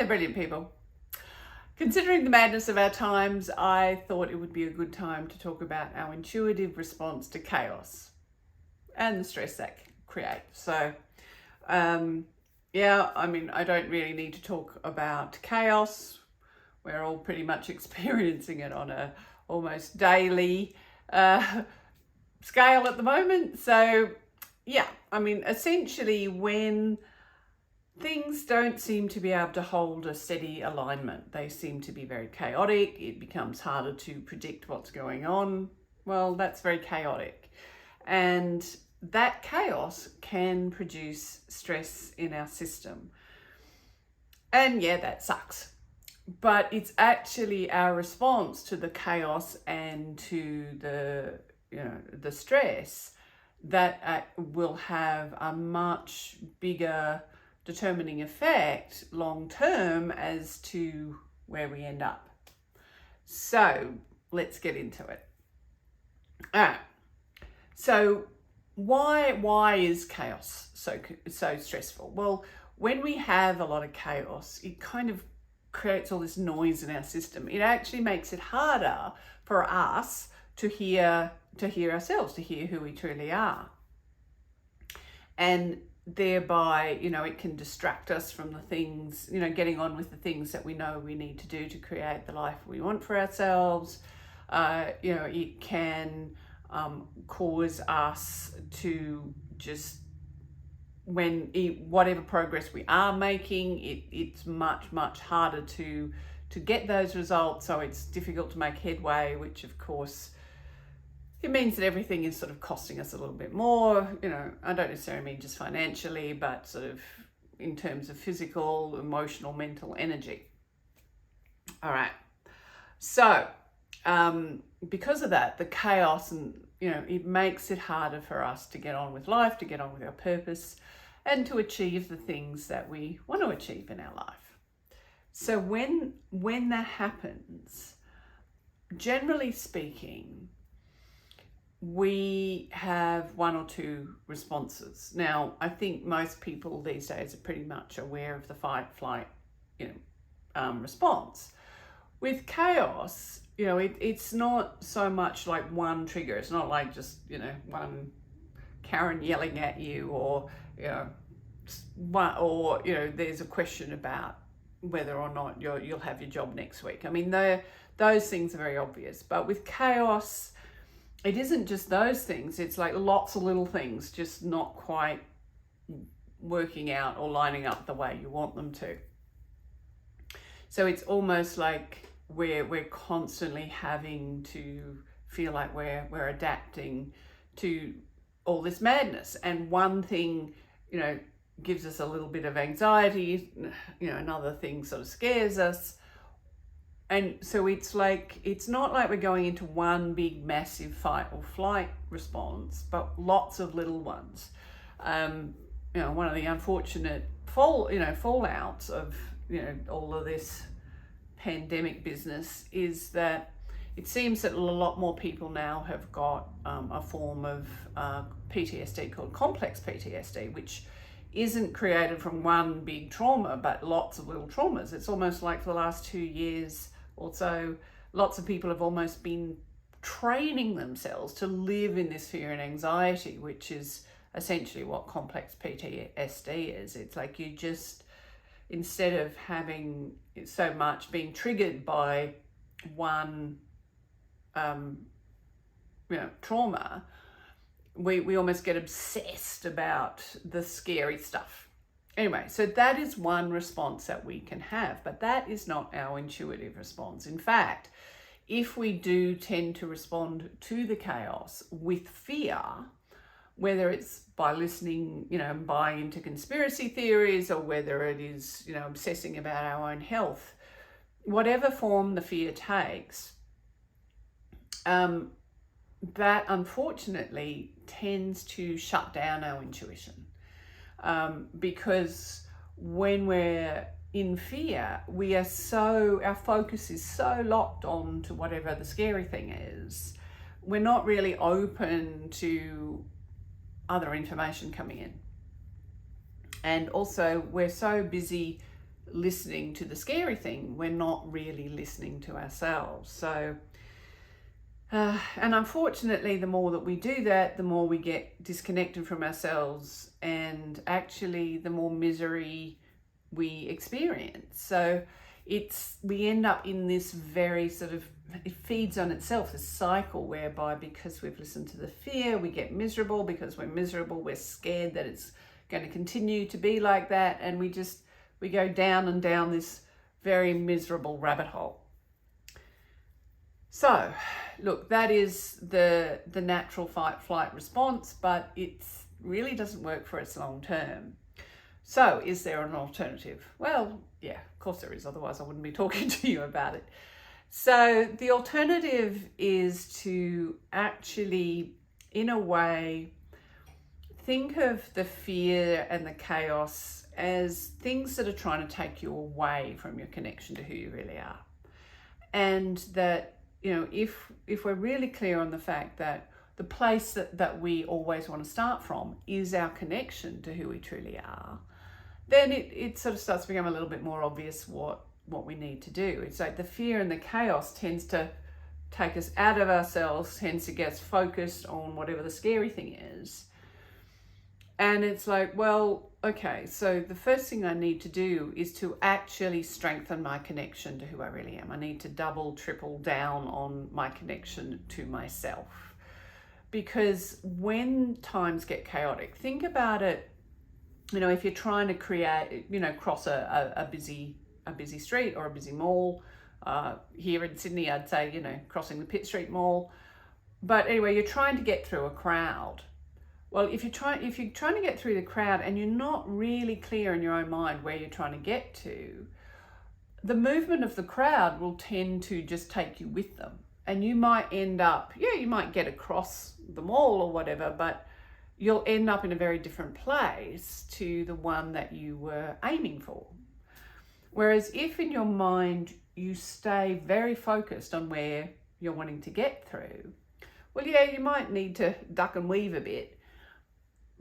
brilliant people. Considering the madness of our times, I thought it would be a good time to talk about our intuitive response to chaos and the stress that can create. So, I don't really need to talk about chaos. We're all pretty much experiencing it on a almost daily scale at the moment. So, essentially when things don't seem to be able to hold a steady alignment, they seem to be very chaotic. It becomes harder to predict what's going on. Well, that's very chaotic. And that chaos can produce stress in our system. And yeah, that sucks. But it's actually our response to the chaos and to the stress that will have a much bigger determining effect long term as to where we end up. So let's get into it. All right. So why is chaos so stressful? Well, when we have a lot of chaos, it kind of creates all this noise in our system. It actually makes it harder for us to hear ourselves, to hear who we truly are. And thereby, it can distract us from the things, getting on with the things that we know we need to do to create the life we want for ourselves. It can cause us to just, whatever progress we are making, it's much harder to get those results. So it's difficult to make headway, which of course it means that everything is sort of costing us a little bit more. I don't necessarily mean just financially, but sort of in terms of physical, emotional, mental energy. All right. So because of that, the chaos and, it makes it harder for us to get on with life, to get on with our purpose, and to achieve the things that we want to achieve in our life. So when that happens, generally speaking, we have one or two responses. Now, I think most people these days are pretty much aware of the fight, flight, response. With chaos, it's not so much like one trigger. It's not like just, one Karen yelling at you or there's a question about whether or not you'll have your job next week. I mean, those things are very obvious. But with chaos, it isn't just those things. It's like lots of little things just not quite working out or lining up the way you want them to. So it's almost like we're constantly having to feel like we're adapting to all this madness. And one thing, gives us a little bit of anxiety, another thing sort of scares us. And so it's not like we're going into one big massive fight or flight response, but lots of little ones. One of the unfortunate fallouts of, all of this pandemic business is that it seems that a lot more people now have got a form of PTSD called complex PTSD, which isn't created from one big trauma, but lots of little traumas. It's almost like for the last 2 years or so, lots of people have almost been training themselves to live in this fear and anxiety, which is essentially what complex PTSD is. It's like you just, instead of having so much being triggered by one trauma, we almost get obsessed about the scary stuff. Anyway, so that is one response that we can have, but that is not our intuitive response. In fact, if we do tend to respond to the chaos with fear, whether it's by listening, and buying into conspiracy theories, or whether it is, obsessing about our own health, whatever form the fear takes, that unfortunately tends to shut down our intuition. Because when we're in fear, our focus is so locked on to whatever the scary thing is, we're not really open to other information coming in. And also we're so busy listening to the scary thing, we're not really listening to ourselves. So, and unfortunately, the more that we do that, the more we get disconnected from ourselves, and actually the more misery we experience. So we end up in this very sort of, it feeds on itself, this cycle whereby because we've listened to the fear, we get miserable. Because we're miserable, we're scared that it's going to continue to be like that, and we go down and down this very miserable rabbit hole. So look, that is the natural fight-flight response, but it really doesn't work for us long term. So is there an alternative? Well, yeah, of course there is, otherwise I wouldn't be talking to you about it. So the alternative is to actually, in a way, think of the fear and the chaos as things that are trying to take you away from your connection to who you really are. And that, if we're really clear on the fact that the place that we always want to start from is our connection to who we truly are, then it sort of starts to become a little bit more obvious what we need to do. It's like the fear and the chaos tends to take us out of ourselves, tends to get us focused on whatever the scary thing is. And it's like, well, okay, so the first thing I need to do is to actually strengthen my connection to who I really am. I need to double, triple down on my connection to myself. Because when times get chaotic, think about it, if you're trying to cross a busy street or a busy mall. Here in Sydney, I'd say, crossing the Pitt Street Mall. But anyway, you're trying to get through a crowd. Well, if you're trying to get through the crowd and you're not really clear in your own mind where you're trying to get to, the movement of the crowd will tend to just take you with them. And you might end up, you might get across the mall or whatever, but you'll end up in a very different place to the one that you were aiming for. Whereas if in your mind you stay very focused on where you're wanting to get through, well, you might need to duck and weave a bit,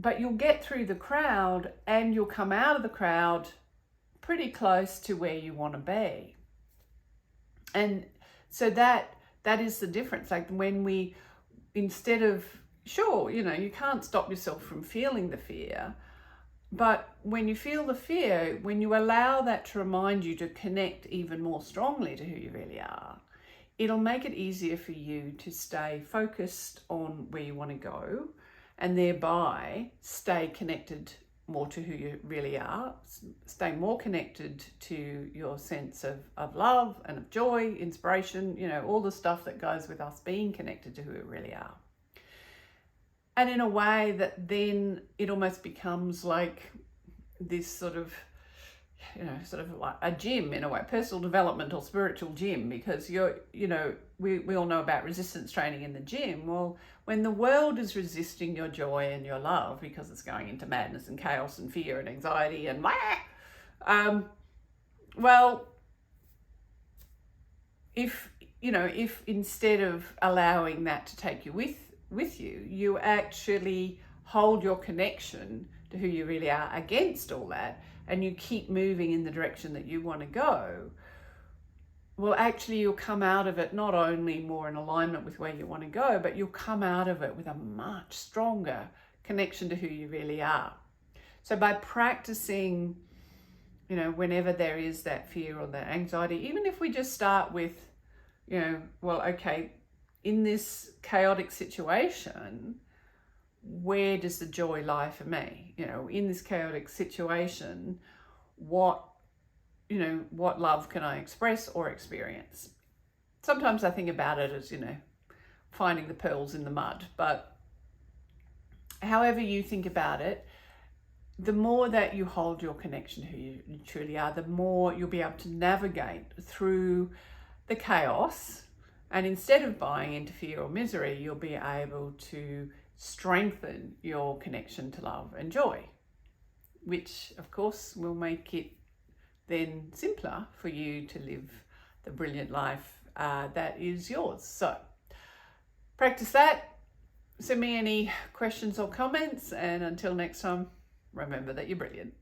but you'll get through the crowd and you'll come out of the crowd pretty close to where you want to be. And so that is the difference. Like when we, instead of, sure, you can't stop yourself from feeling the fear, but when you feel the fear, when you allow that to remind you to connect even more strongly to who you really are, it'll make it easier for you to stay focused on where you want to go, and thereby stay connected more to who you really are, stay more connected to your sense of love and of joy, inspiration, all the stuff that goes with us being connected to who we really are. And in a way that then it almost becomes like this sort of like a gym in a way, personal development or spiritual gym, because we all know about resistance training in the gym. Well, when the world is resisting your joy and your love because it's going into madness and chaos and fear and anxiety and if instead of allowing that to take you with you, you actually hold your connection to who you really are against all that, and you keep moving in the direction that you want to go, well, actually you'll come out of it not only more in alignment with where you want to go, but you'll come out of it with a much stronger connection to who you really are. So by practicing, whenever there is that fear or that anxiety, even if we just start with, well, okay, in this chaotic situation, where does the joy lie for me? In this chaotic situation, what love can I express or experience? Sometimes I think about it as, finding the pearls in the mud, but however you think about it, the more that you hold your connection to who you truly are, the more you'll be able to navigate through the chaos. And instead of buying into fear or misery, you'll be able to strengthen your connection to love and joy, which of course will make it then simpler for you to live the brilliant life that is yours. So practice that. Send me any questions or comments, and until next time, remember that you're brilliant.